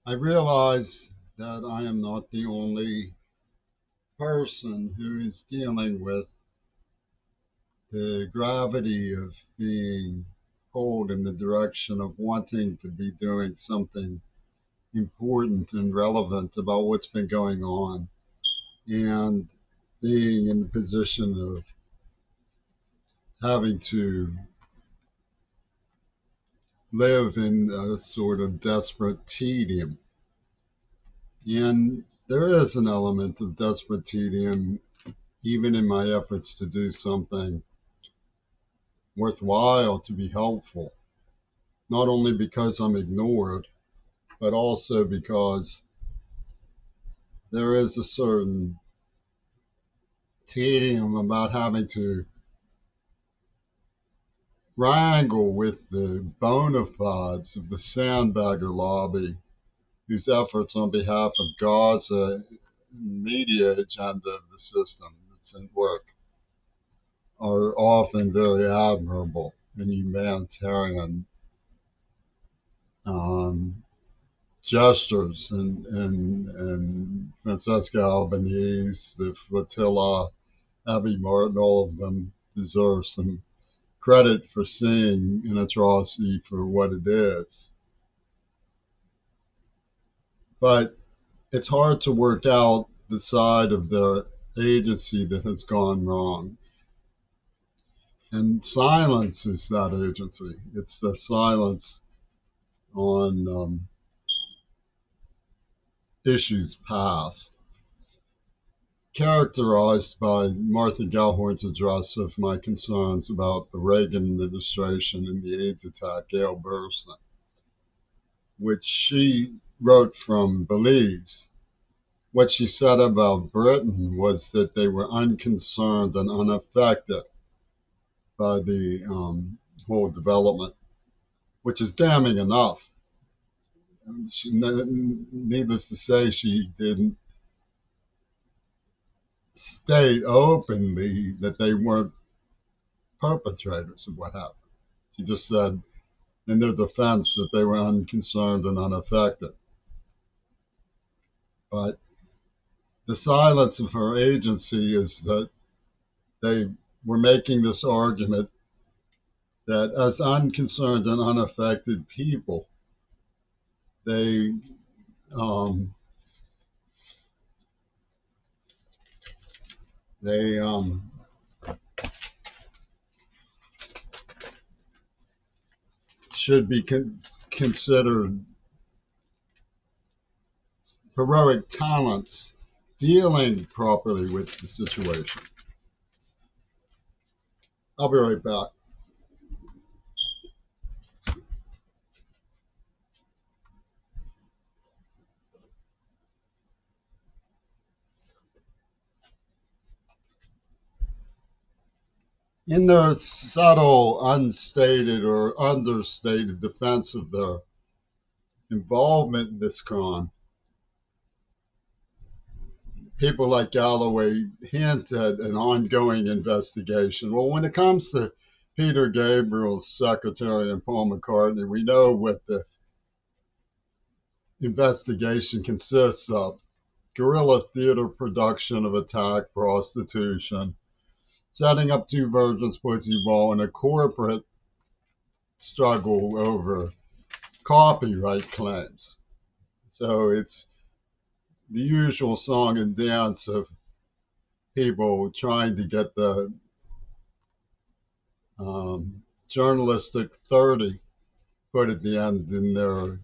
I realize that I am not the only person who is dealing with the gravity of being pulled in the direction of wanting to be doing something important and relevant about what's been going on, and being in the position of having to live in a sort of desperate tedium. And there is an element of desperate tedium even in my efforts to do something worthwhile to be helpful, not only because I'm ignored, but also because there is a certain tedium about having to wrangle with the bona fides of the sandbagger lobby, whose efforts on behalf of Gaza media agenda of the system that's in work are often very admirable and humanitarian um, gestures. And Francesca Albanese, the flotilla, Abby Martin, all of them deserve some credit for seeing an atrocity for what it is. But it's hard to work out the side of their agency that has gone wrong. And silence is that agency. It's the silence on issues past, characterized by Martha Gellhorn's address of my concerns about the Reagan administration and the AIDS attack, Gail Burstyn, which she wrote from Belize. What she said about Britain was that they were unconcerned and unaffected by the whole development, which is damning enough. Needless to say, she didn't state openly that they weren't perpetrators of what happened. She just said in their defense that they were unconcerned and unaffected. But the silence of her agency is that they were making this argument that as unconcerned and unaffected people, they um, they should be considered heroic talents dealing properly with the situation. I'll be right back. In their subtle, unstated, or understated defense of their involvement in this crime, people like Galloway hint at an ongoing investigation. Well, when it comes to Peter Gabriel's secretary and Paul McCartney, we know what the investigation consists of: guerrilla theater production of attack, prostitution, setting up two virgins, pussy ball, and a corporate struggle over copyright claims. So it's the usual song and dance of people trying to get the journalistic 30 put at the end in their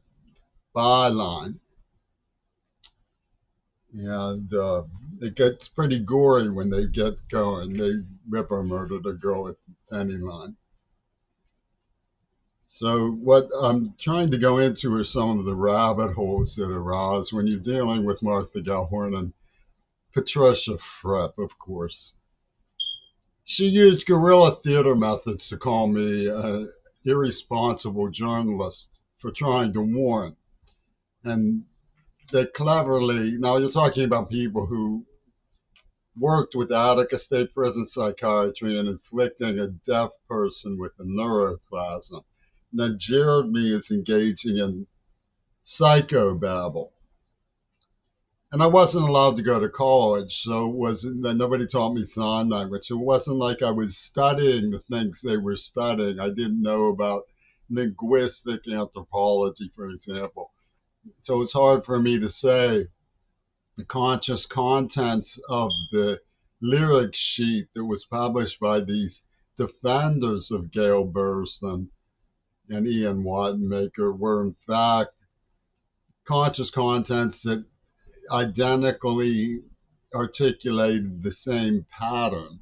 byline. And it gets pretty gory when they get going. They rip or murdered a girl at the penny line. So what I'm trying to go into are some of the rabbit holes that arise when you're dealing with Martha Gellhorn and Patricia Fripp, of course. She used guerrilla theater methods to call me an irresponsible journalist for trying to warn. And they cleverly, now you're talking about people who worked with Attica State Prison psychiatry in inflicting a deaf person with a neuroplasm. And then jeered me as engaging in psychobabble. And I wasn't allowed to go to college, so it wasn't nobody taught me sign language. So it wasn't like I was studying the things they were studying. I didn't know about linguistic anthropology, for example. So it's hard for me to say the conscious contents of the lyric sheet that was published by these defenders of Gail Burston and Ian Wattenmaker were in fact conscious contents that identically articulated the same pattern.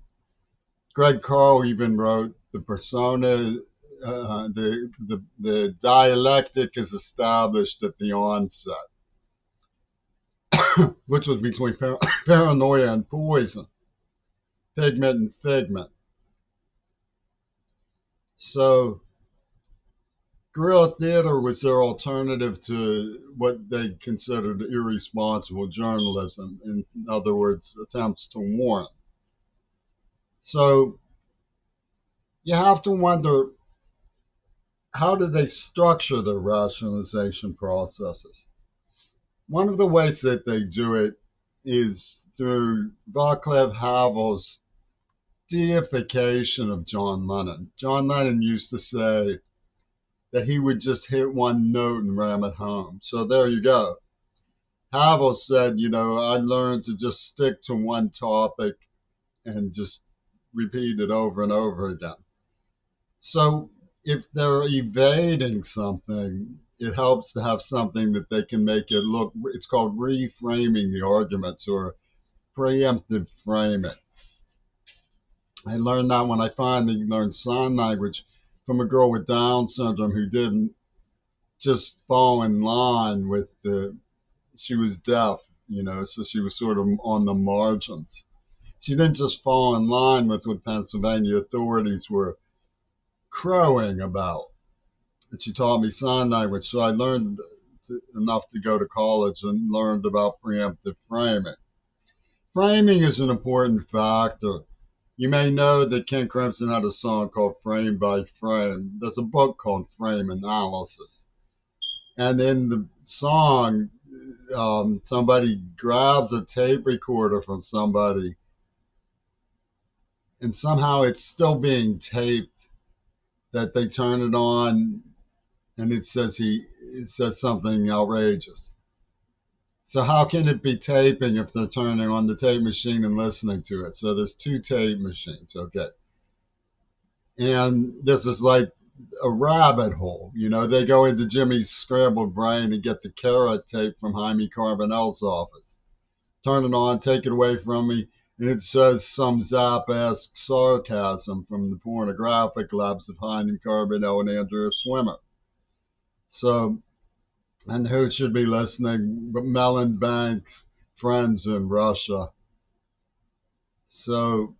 Greg Carl even wrote the persona, the dialectic is established at the onset, which was between paranoia and poison, pigment and figment. So guerrilla theater was their alternative to what they considered irresponsible journalism. In other words, attempts to warn. So you have to wonder, how do they structure their rationalization processes? One of the ways that they do it is through Václav Havel's deification of John Lennon. John Lennon used to say that he would just hit one note and ram it home. So there you go. Havel said, I learned to just stick to one topic and just repeat it over and over again. So if they're evading something, it helps to have something that they can make it look, it's called reframing the arguments or preemptive framing. I learned that when I finally learned sign language from a girl with Down syndrome who didn't just fall in line with she was deaf, so she was sort of on the margins. She didn't just fall in line with what Pennsylvania authorities were crowing about. And she taught me sign language, so I learned enough to go to college and learned about preemptive framing. Framing is an important factor. You may know that King Crimson had a song called Frame by Frame. There's a book called Frame Analysis. And in the song, somebody grabs a tape recorder from somebody, and somehow it's still being taped, that they turn it on, and it says something outrageous. So how can it be taping if they're turning on the tape machine and listening to it? So there's two tape machines, okay. And this is like a rabbit hole. They go into Jimmy's scrambled brain and get the carrot tape from Jaime Carbonell's office. Turn it on, take it away from me, and it says some Zapp-esque sarcasm from the pornographic labs of Jaime Carbonell and Andrea Swimmer. So, and who should be listening but Mellon Bank's friends in Russia? So,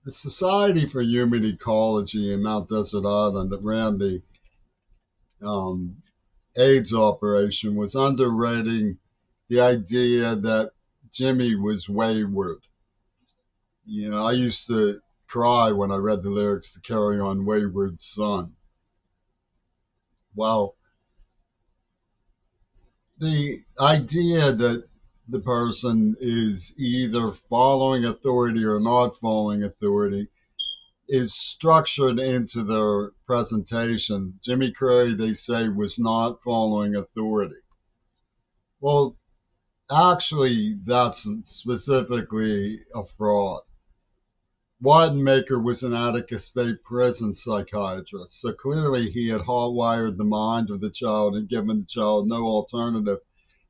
the Society for Human Ecology in Mount Desert Island that ran the AIDS operation was underrating the idea that Jimmy was wayward. I used to cry when I read the lyrics to Carry On Wayward Son. Well, the idea that the person is either following authority or not following authority is structured into their presentation. Jimmy Carrey, they say, was not following authority. Well, actually, that's specifically a fraud. Wattenmaker was an Attica State Prison psychiatrist, so clearly he had hot-wired the mind of the child and given the child no alternative.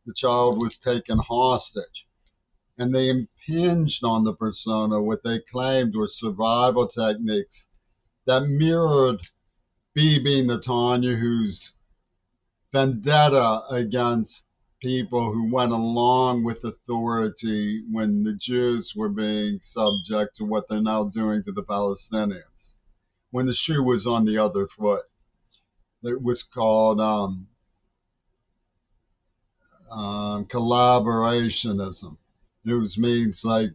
The child was taken hostage, and they impinged on the persona what they claimed were survival techniques that mirrored Bibi Netanyahu's vendetta against people who went along with authority when the Jews were being subject to what they're now doing to the Palestinians, when the shoe was on the other foot. It was called collaborationism. It means like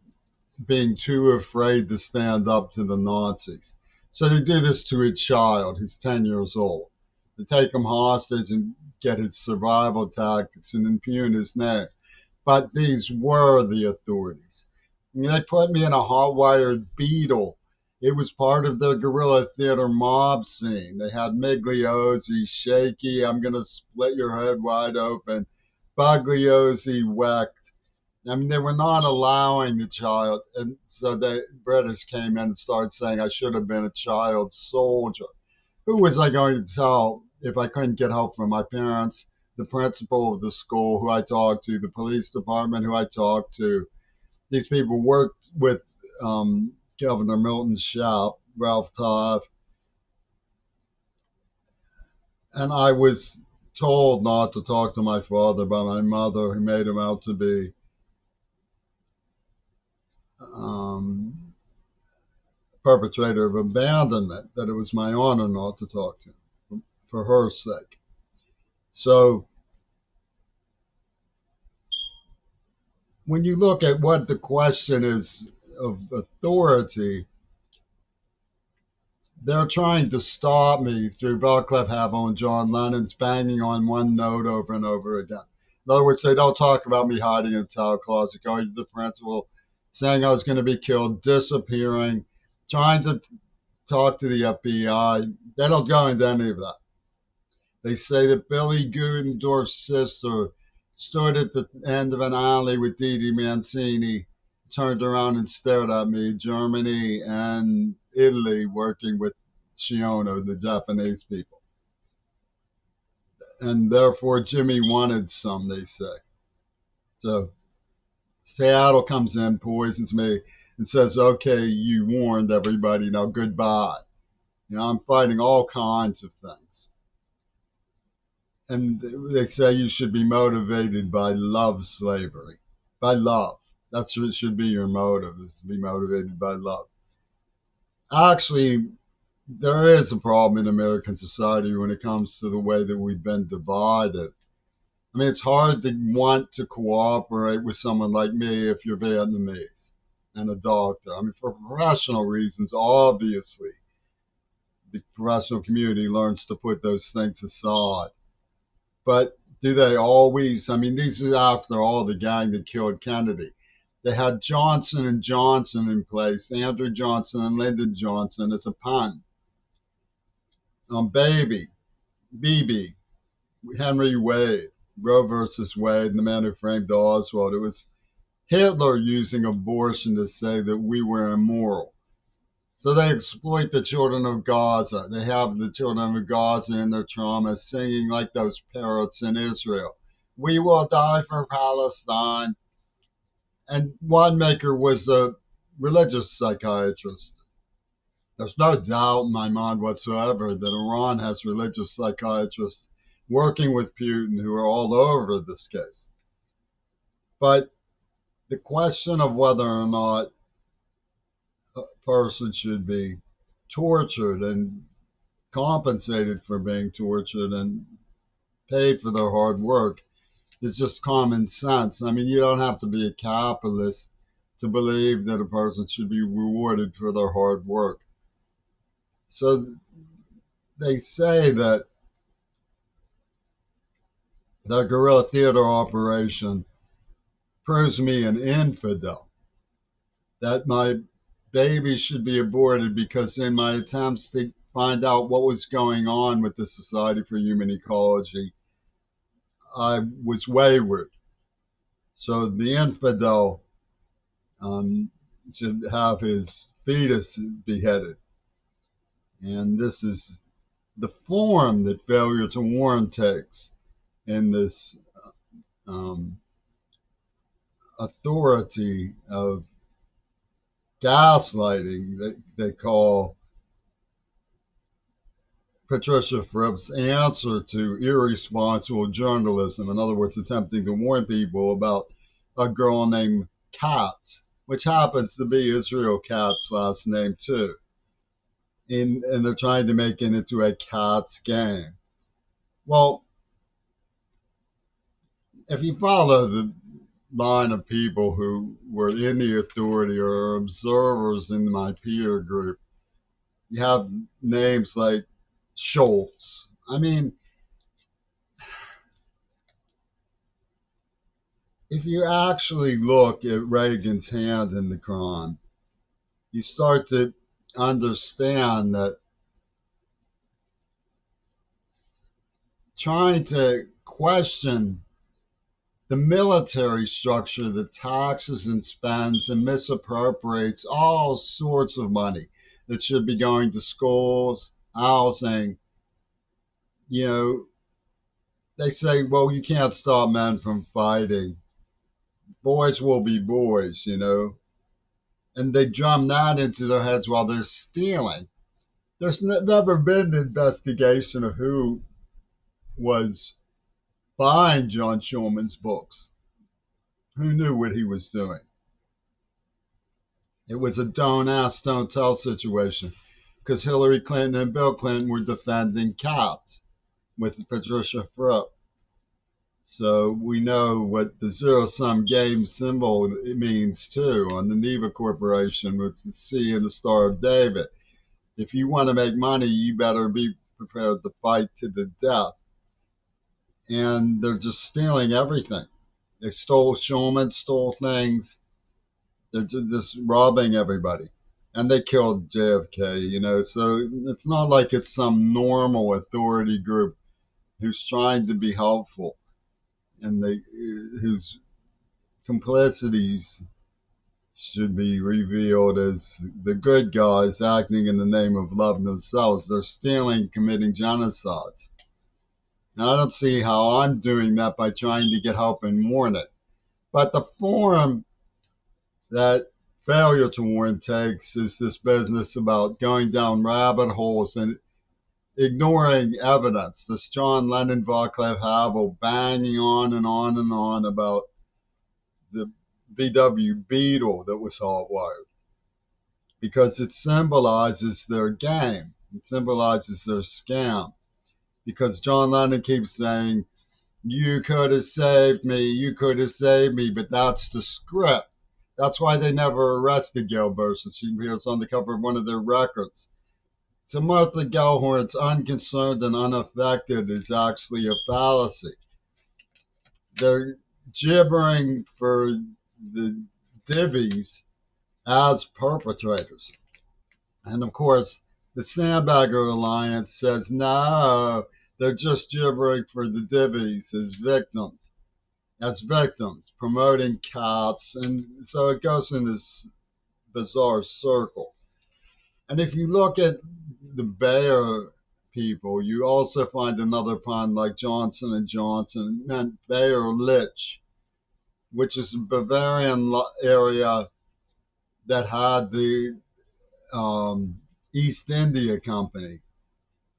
being too afraid to stand up to the Nazis. So they do this to a child who's 10 years old. to take him hostage and get his survival tactics and impugn his name. But these were the authorities. I mean, they put me in a hot-wired Beetle. It was part of the guerrilla theater mob scene. They had Migliozzi, Shaky, I'm going to split your head wide open, Bugliozzi, Wecht. I mean, they were not allowing the child. And so the British came in and started saying I should have been a child soldier. Who was I going to tell if I couldn't get help from my parents, the principal of the school who I talked to, the police department who I talked to? These people worked with Governor Milton Schaap, Ralph Toff, and I was told not to talk to my father by my mother, who made him out to be perpetrator of abandonment, that it was my honor not to talk to him for her sake. So when you look at what the question is of authority, they're trying to stop me through Václav Havel and John Lennon's banging on one note over and over again. In other words, they don't talk about me hiding in a towel closet, going to the principal, saying I was going to be killed, disappearing, trying to talk to the FBI. They don't go into any of that. They say that Billy Gudendorf's sister stood at the end of an alley with Didi Mancini, turned around and stared at me, Germany and Italy working with Shiono, the Japanese people. And therefore Jimmy wanted some, they say. So Seattle comes in, poisons me, and says, okay, you warned everybody, now goodbye. You know, I'm fighting all kinds of things. And they say you should be motivated by love slavery, by love. That's what should be your motive, is to be motivated by love. Actually, there is a problem in American society when it comes to the way that we've been divided. I mean, it's hard to want to cooperate with someone like me if you're Vietnamese and a doctor. I mean, for professional reasons, obviously, the professional community learns to put those things aside. But do they always? I mean, these are after all the gang that killed Kennedy. They had Johnson and Johnson in place, Andrew Johnson and Lyndon Johnson as a pun. Baby, BB, Henry Wade, Roe versus Wade, and the man who framed Oswald. It was Hitler using abortion to say that we were immoral. So they exploit the children of Gaza. They have the children of Gaza in their trauma singing like those parrots in Israel. We will die for Palestine. And Wanamaker was a religious psychiatrist. There's no doubt in my mind whatsoever that Iran has religious psychiatrists working with Putin who are all over this case. But the question of whether or not a person should be tortured and compensated for being tortured and paid for their hard work is just common sense. I mean, you don't have to be a capitalist to believe that a person should be rewarded for their hard work. So they say that the guerrilla theater operation proves me an infidel, that my baby should be aborted because in my attempts to find out what was going on with the Society for Human Ecology, I was wayward. So the infidel should have his fetus beheaded. And this is the form that failure to warn takes in this authority of gaslighting that they call Patricia Fripp's answer to irresponsible journalism. In other words, attempting to warn people about a girl named Katz, which happens to be Israel Katz's last name too. And they're trying to make it into a Katz game. Well, if you follow the line of people who were in the authority or observers in my peer group, you have names like Schultz, I mean, if you actually look at Reagan's hand in the crime, you start to understand that trying to question the military structure that taxes and spends and misappropriates all sorts of money that should be going to schools, housing, you know, they say, well, you can't stop men from fighting. Boys will be boys, and they drum that into their heads while they're stealing. There's never been an investigation of who was buying John Schulman's books, who knew what he was doing. It was a don't ask, don't tell situation because Hillary Clinton and Bill Clinton were defending cats with Patricia Fripp. So we know what the zero-sum game symbol it means too on the Neva Corporation with the C and the Star of David. If you want to make money, you better be prepared to fight to the death. And they're just stealing everything. They stole Schulman, stole things. They're just robbing everybody. And they killed JFK, so it's not like it's some normal authority group who's trying to be helpful and whose complicities should be revealed as the good guys acting in the name of love themselves. They're stealing, committing genocides. Now, I don't see how I'm doing that by trying to get help and warn it. But the form that failure to warn takes is this business about going down rabbit holes and ignoring evidence. This John Lennon Vaclav Havel banging on and on and on about the VW Beetle that was hot-wired because it symbolizes their game. It symbolizes their scam. Because John Lennon keeps saying, you could have saved me, you could have saved me, but that's the script. That's why they never arrested Gail Bursis. She appears on the cover of one of their records. So Martha Gellhorn's unconcerned and unaffected is actually a fallacy. They're gibbering for the divvies as perpetrators. And of course, the Sandbagger Alliance says, no, they're just gibbering for the divvies as victims, promoting cats. And so it goes in this bizarre circle. And if you look at the Bayer people, you also find another pun like Johnson & Johnson meant Bayer-Lich, which is a Bavarian area that had the East India Company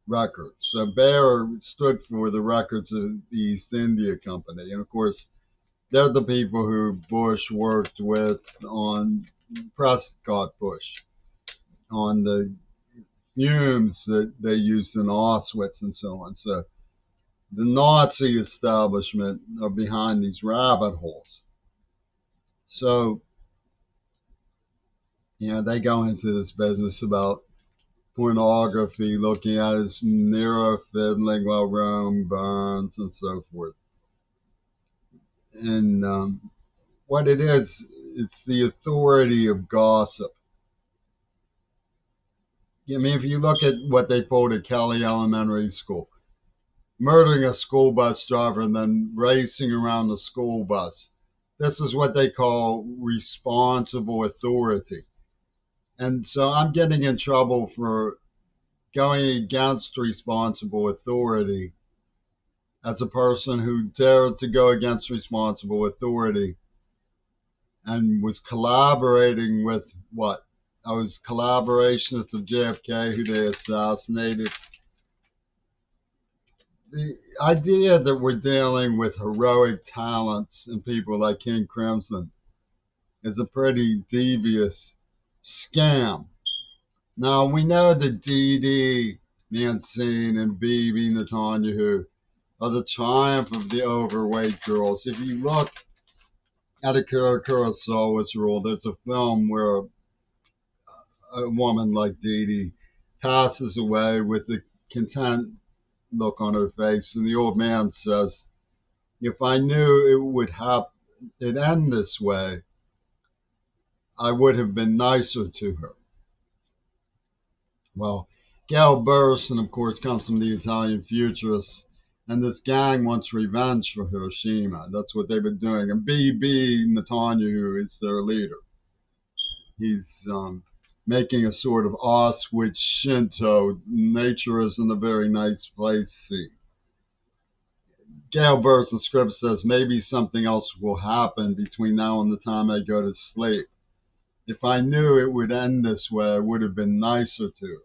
records. So Bayer stood for the records of the East India Company. And of course, they're the people who Bush worked with on Prescott Bush, on the fumes that they used in Auschwitz and so on. So the Nazi establishment are behind these rabbit holes. So, they go into this business about pornography, looking at his Nero fiddling while Rome burns and so forth. And what it is, it's the authority of gossip. I mean, if you look at what they pulled at Kelly Elementary School, murdering a school bus driver and then racing around the school bus. This is what they call responsible authority. And so I'm getting in trouble for going against responsible authority as a person who dared to go against responsible authority and was collaborating with what? I was collaborationists of JFK who they assassinated. The idea that we're dealing with heroic talents and people like King Crimson is a pretty devious scam. Now, we know that Dee Dee, Mancine, and Bibi Netanyahu are the triumph of the overweight girls. If you look at Akira Kurosawa's rule, there's a film where a woman like Dee Dee passes away with the content look on her face. And the old man says, if I knew it would it end this way, I would have been nicer to her. Well, Gail Burstyn, of course, comes from the Italian futurists, and this gang wants revenge for Hiroshima. That's what they've been doing. And B.B. Netanyahu is their leader. He's making a sort of Auschwitz Shinto, nature isn't a very nice place scene. Gail Burstyn's script says maybe something else will happen between now and the time I go to sleep. If I knew it would end this way, I would have been nicer to her.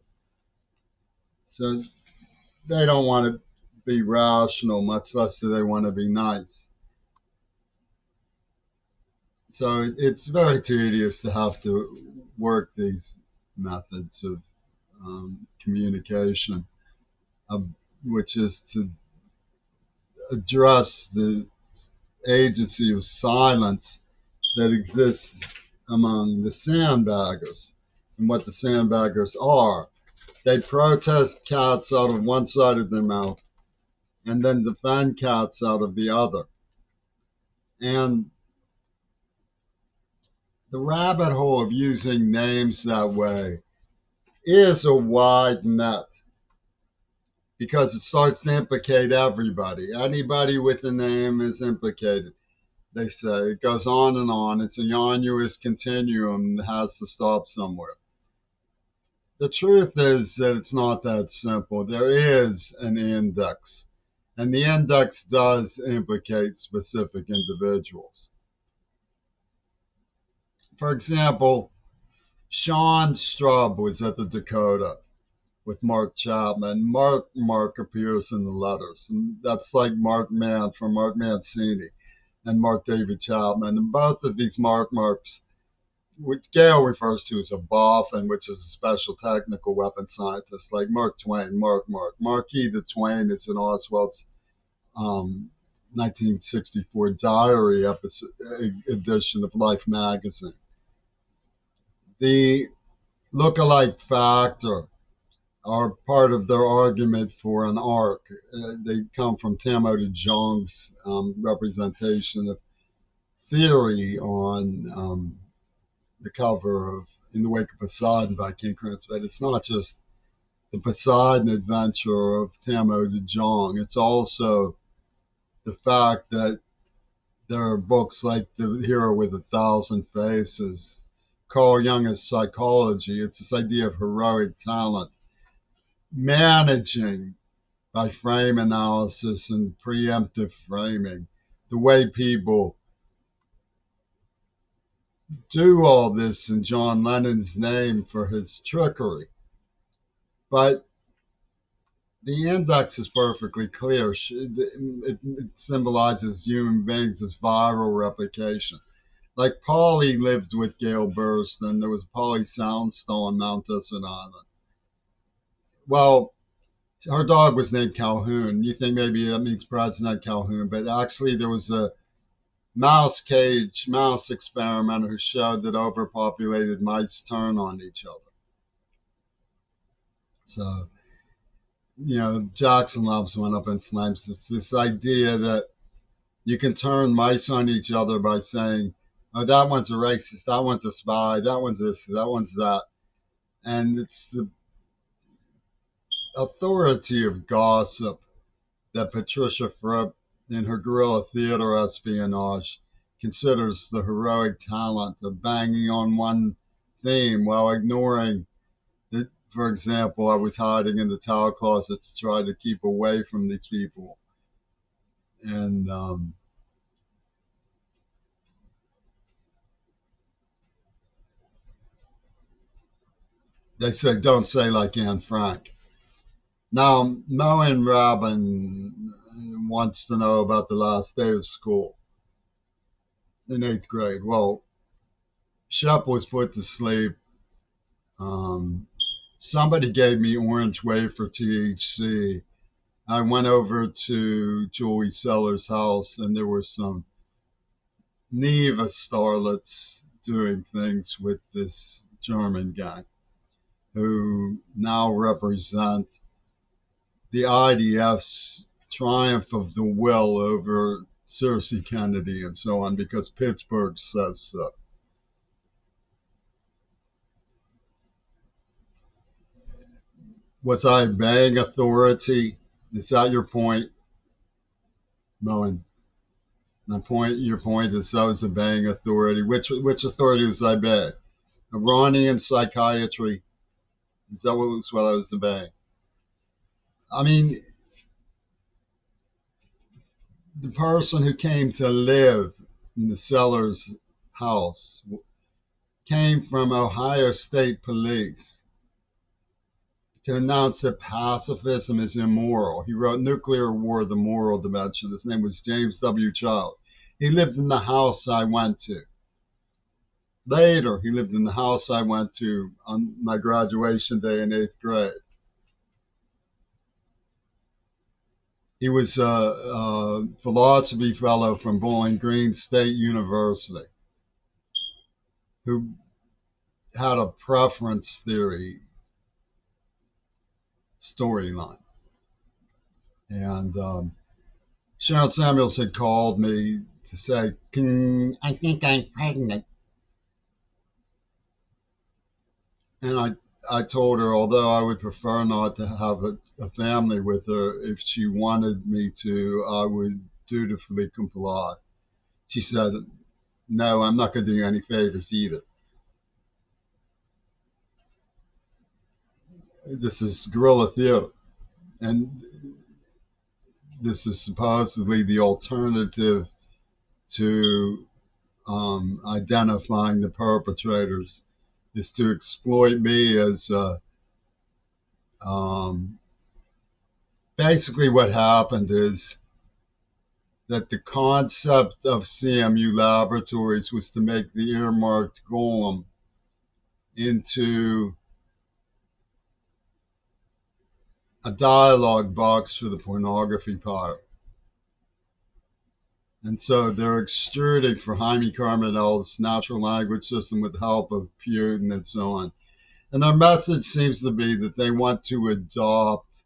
So they don't want to be rational, much less do they want to be nice. So it's very tedious to have to work these methods of communication, which is to address the agency of silence that exists among the sandbaggers. And what the sandbaggers are, they protest cats out of one side of their mouth and then defend cats out of the other. And the rabbit hole of using names that way is a wide net because it starts to implicate everybody. Anybody with a name is implicated, they say. It goes on and on. It's a arduous continuum that has to stop somewhere. The truth is that it's not that simple. There is an index, and the index does implicate specific individuals. For example, Sean Straub was at the Dakota with Mark Chapman. Mark appears in the letters, and that's like Mark Mann from Mark Mancini and Mark David Chapman. And both of these marks, which Gail refers to as a boffin, which is a special technical weapon scientist, like Mark Twain, Marquis de Twain is in Oswald's 1964 diary edition of Life magazine. The look-alike factor are part of their argument for an arc. They come from Tamo de Jong's representation of theory on the cover of In the Wake of Poseidon by King Crimson. But it's not just the Poseidon adventure of Tamo de Jong. It's also the fact that there are books like The Hero with 1,000 Faces, Carl Jung's Psychology. It's this idea of heroic talent, managing by frame analysis and preemptive framing, the way people do all this in John Lennon's name for his trickery. But the index is perfectly clear. It symbolizes human beings as viral replication. Like Polly lived with Gail Burstyn. There was Polly Soundstone on Mount Desert Island. Well, her dog was named Calhoun. You think maybe that means President Calhoun, but actually there was a mouse experiment who showed that overpopulated mice turn on each other. So, Jackson Labs went up in flames. It's this idea that you can turn mice on each other by saying, oh, that one's a racist, that one's a spy, that one's this, that one's that. And it's the authority of gossip that Patricia Fripp, in her guerrilla theater espionage, considers the heroic talent of banging on one theme while ignoring that. For example, I was hiding in the towel closet to try to keep away from these people. And they say, don't say like Anne Frank. Now, Moen Robin wants to know about the last day of school in 8th grade. Well, Shep was put to sleep. Somebody gave me orange wafer THC. I went over to Julie Sellers' house, and there were some Neva starlets doing things with this German guy who now represent the IDF's triumph of the will over Cersei Kennedy and so on because Pittsburgh says so. Was I obeying authority? Is that your point, Moen? Your point is I was obeying authority. Which authority was I obeying? Iranian psychiatry. Is that what I was obeying? I mean, the person who came to live in the Sellers house came from Ohio State Police to announce that pacifism is immoral. He wrote Nuclear War, the Moral Dimension. His name was James W. Child. He lived in the house I went to. Later, he lived in the house I went to on my graduation day in 8th grade. He was a philosophy fellow from Bowling Green State University who had a preference theory storyline. And Sharon Samuels had called me to say, I think I'm pregnant. And I told her, although I would prefer not to have a family with her, if she wanted me to, I would dutifully comply. She said, no, I'm not going to do you any favors either. This is guerrilla theater. And this is supposedly the alternative to identifying the perpetrators, is to exploit me as basically what happened is that the concept of CMU Laboratories was to make the earmarked golem into a dialogue box for the pornography pirate. And so they're extruding for Jaime Carmenel's natural language system with the help of Putin and so on. And their message seems to be that they want to adopt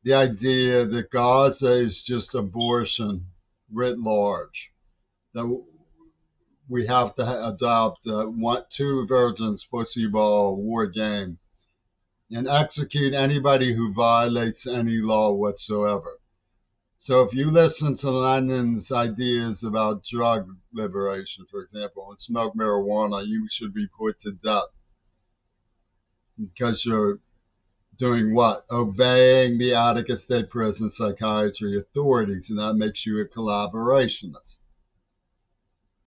the idea that Gaza is just abortion writ large, that we have to adopt two virgins, pussy ball, war game, and execute anybody who violates any law whatsoever. So if you listen to Lenin's ideas about drug liberation, for example, and smoke marijuana, you should be put to death because you're doing what? Obeying the Attica State Prison psychiatry authorities, and that makes you a collaborationist.